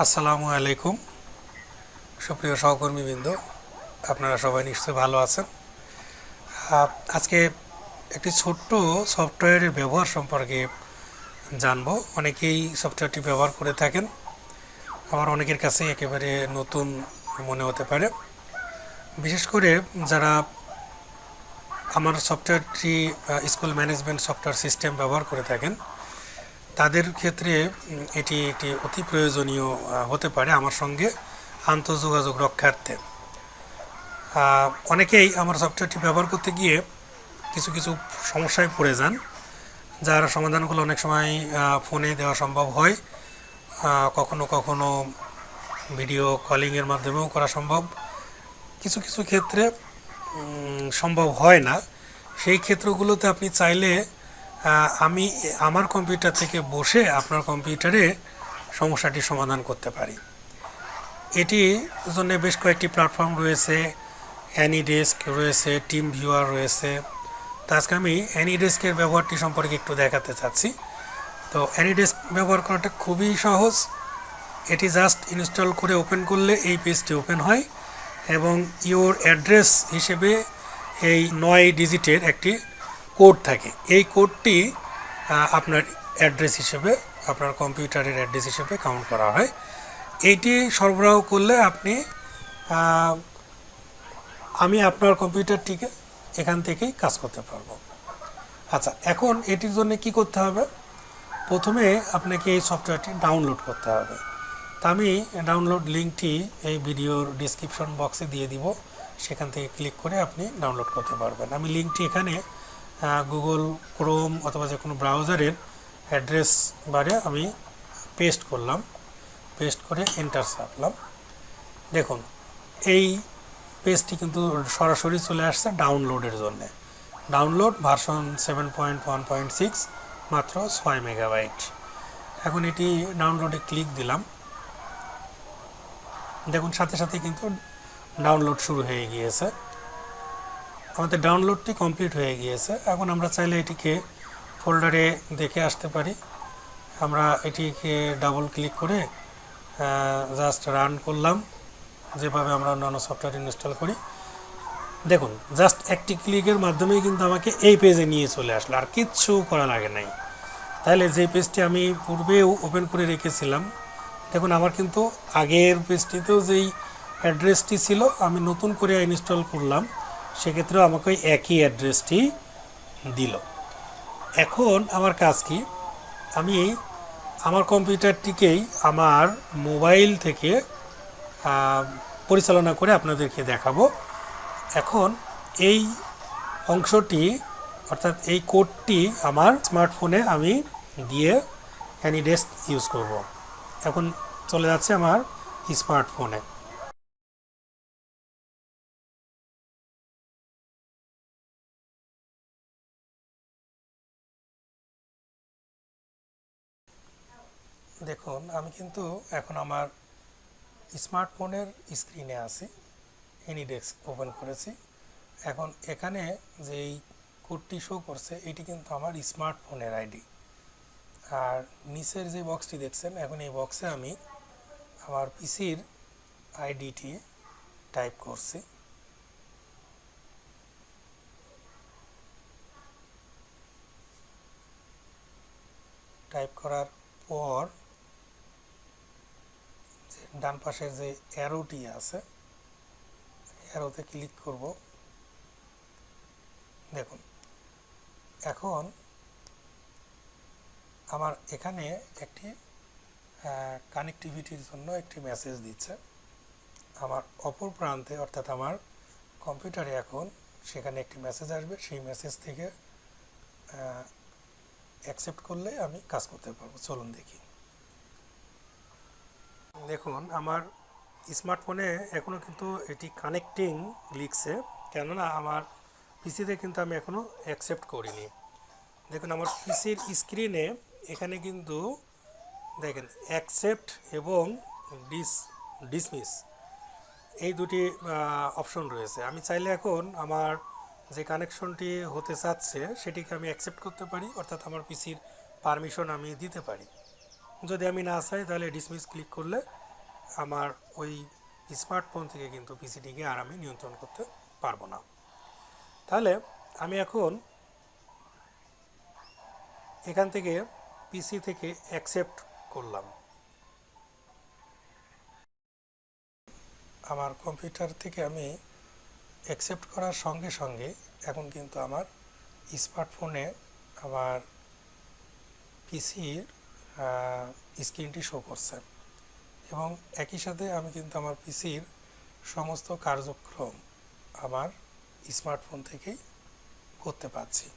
আসসালামু আলাইকুম সুপ্রিয় সহকর্মীবৃন্দ, আপনারা সবাই নিশ্চয়ই ভালো আছেন। আজকে একটি ছোট্ট সফটওয়্যারের ব্যবহার সম্পর্কে জানবো। অনেকেই সফটওয়্যারটি ব্যবহার করে থাকেন, আবার অনেকের কাছে একেবারে নতুন মনে হতে পারে। বিশেষ করে যারা আমার সফটওয়্যারটি স্কুল ম্যানেজমেন্ট সফটওয়্যার সিস্টেম ব্যবহার করে থাকেন, তাদের ক্ষেত্রে এটি একটি অতি প্রয়োজনীয় হতে পারে আমার সঙ্গে আন্তঃযোগাযোগ রক্ষার্থে। অনেকেই আমার সফটওয়্যারটি ব্যবহার করতে গিয়ে কিছু কিছু সমস্যায় পড়ে যান, যার সমাধানগুলো অনেক সময় ফোনে দেওয়া সম্ভব হয়, কখনো কখনো ভিডিও কলিংয়ের মাধ্যমেও করা সম্ভব, কিছু কিছু ক্ষেত্রে সম্ভব হয় না। সেই ক্ষেত্রগুলোতে আপনি চাইলে আমি আমার কম্পিউটার থেকে বসে আপনার কম্পিউটারে সমস্যাটি সমাধান করতে পারি। এটি জন্য বেশ কয়েকটি প্ল্যাটফর্ম রয়েছে, অ্যানিডেস্ক রয়েছে, টিম ভিউয়ার রয়েছে। তো আজকে আমি অ্যানিডেস্কের ব্যবহারটি সম্পর্কে একটু দেখাতে চাচ্ছি। তো অ্যানিডেস্ক ব্যবহার করাটা খুবই সহজ। এটি জাস্ট ইনস্টল করে ওপেন করলে এই পেজটি ওপেন হয় এবং ইওর অ্যাড্রেস হিসেবে এই 9 ডিজিটের একটি কোড থাকে। এই কোডটি আপনার অ্যাড্রেস হিসেবে, আপনার কম্পিউটারের অ্যাড্রেস হিসেবে কাউন্ট করা হয়। এইটি সরবরাহ করলে আমি আপনার কম্পিউটারটিকে এখান থেকেই কাজ করতে পারবো। আচ্ছা, এখন এটির জন্য কি করতে হবে? প্রথমে আপনাকে এই সফটওয়্যারটি ডাউনলোড করতে হবে। তা আমি ডাউনলোড লিঙ্কটি এই ভিডিওর ডিসক্রিপশন বক্সে দিয়ে দিব, সেখান থেকে ক্লিক করে আপনি ডাউনলোড করতে পারবেন। আমি লিঙ্কটি এখানে গুগল ক্রোম অথবা যে কোনো ব্রাউজারের অ্যাড্রেস বারে আমি পেস্ট করলাম, পেস্ট করে এন্টার চাপলাম। দেখুন, এই পেজটি কিন্তু সরাসরি চলে আসছে ডাউনলোডের জন্য। ডাউনলোড ভার্সন 7.1.6, মাত্র 6 মেগাবাইট। এখন এটি ডাউনলোডে ক্লিক দিলাম, দেখুন সাথে সাথে কিন্তু ডাউনলোড শুরু হয়ে গিয়েছে। আমাদের ডাউনলোডটি কমপ্লিট হয়ে গিয়েছে। এখন আমরা চাইলে এটিকে ফোল্ডারে দেখে আসতে পারি। আমরা এটিকে ডাবল ক্লিক করে জাস্ট রান করলাম, যেভাবে আমরা অন্যান্য সফটওয়্যার ইনস্টল করি। দেখুন, জাস্ট একটি ক্লিকের মাধ্যমেই কিন্তু আমাকে এই পেজে নিয়ে চলে আসলো, আর কিচ্ছু করা লাগে নাই। তাহলে যে পেজটি আমি পূর্বেও ওপেন করে রেখেছিলাম, দেখুন আমার কিন্তু আগের পেজটিতেও যেই অ্যাড্রেসটি ছিল, আমি নতুন করে ইনস্টল করলাম, সেক্ষেত্রেও আমাকে ওই একই অ্যাড্রেসটি দিল। এখন আমার কাজ কি? আমি আমার কম্পিউটারটিকেই আমার মোবাইল থেকে পরিচালনা করে আপনাদেরকে দেখাবো। এখন এই অংশটি, অর্থাৎ এই কোডটি আমার স্মার্টফোনে আমি দিয়ে অ্যানিডেস্ক ইউজ করব। এখন চলে যাচ্ছে আমার স্মার্টফোনে। দেখুন, আমি কিন্তু এখন আমার স্মার্টফোনের স্ক্রিনে আছি, অ্যানিডেস্ক ওপেন করেছি। এখন এখানে যেই কোডটি শো করছে, এটি কিন্তু আমার স্মার্টফোনের আইডি। আর নিচের যে বক্সটি দেখছেন, এখন এই বক্সে আমি আমার পিসির আইডিটি টাইপ করছি। টাইপ করার পর ডান পাশের যে অ্যারোটি আছে, অ্যারোতে ক্লিক করব। দেখুন, এখন আমার এখানে একটি কানেক্টিভিটির জন্য একটি মেসেজ দিচ্ছে। আমার অপর প্রান্তে, অর্থাৎ আমার কম্পিউটারে এখন সেখানে একটি মেসেজ আসবে। সেই মেসেজ থেকে অ্যাকসেপ্ট করলে আমি কাজ করতে পারবো। চলুন দেখি। দেখুন, আমার স্মার্টফোনে এখনও কিন্তু এটি কানেক্টিং লিখছে, কেননা আমার পিসিতে কিন্তু আমি এখনও অ্যাকসেপ্ট করিনি। দেখুন, আমার পিসির স্ক্রিনে এখানে কিন্তু দেখেন অ্যাকসেপ্ট এবং ডিসমিস এই দুটি অপশন রয়েছে। আমি চাইলে এখন আমার যে কানেকশনটি হতে চাচ্ছে সেটিকে আমি অ্যাকসেপ্ট করতে পারি, অর্থাৎ আমার পিসির পারমিশন আমি দিতে পারি। যদি আমি না চাই, তাহলে ডিসমিস ক্লিক করলে আমার ওই স্মার্টফোন থেকে কিন্তু পিসিটিকে আর আমি নিয়ন্ত্রণ করতে পারবো না। তাহলে আমি এখন এখান থেকে পিসি থেকে অ্যাকসেপ্ট করলাম। আমার কম্পিউটার থেকে আমি অ্যাকসেপ্ট করার সঙ্গে সঙ্গে এখন কিন্তু আমার স্মার্টফোনে আমার পিসির স্ক্রিনটি শো করছে এবং একই সাথে আমি কিন্তু আমার পিসির সমস্ত কার্যক্রম আমার স্মার্টফোন থেকেই করতে পারছি।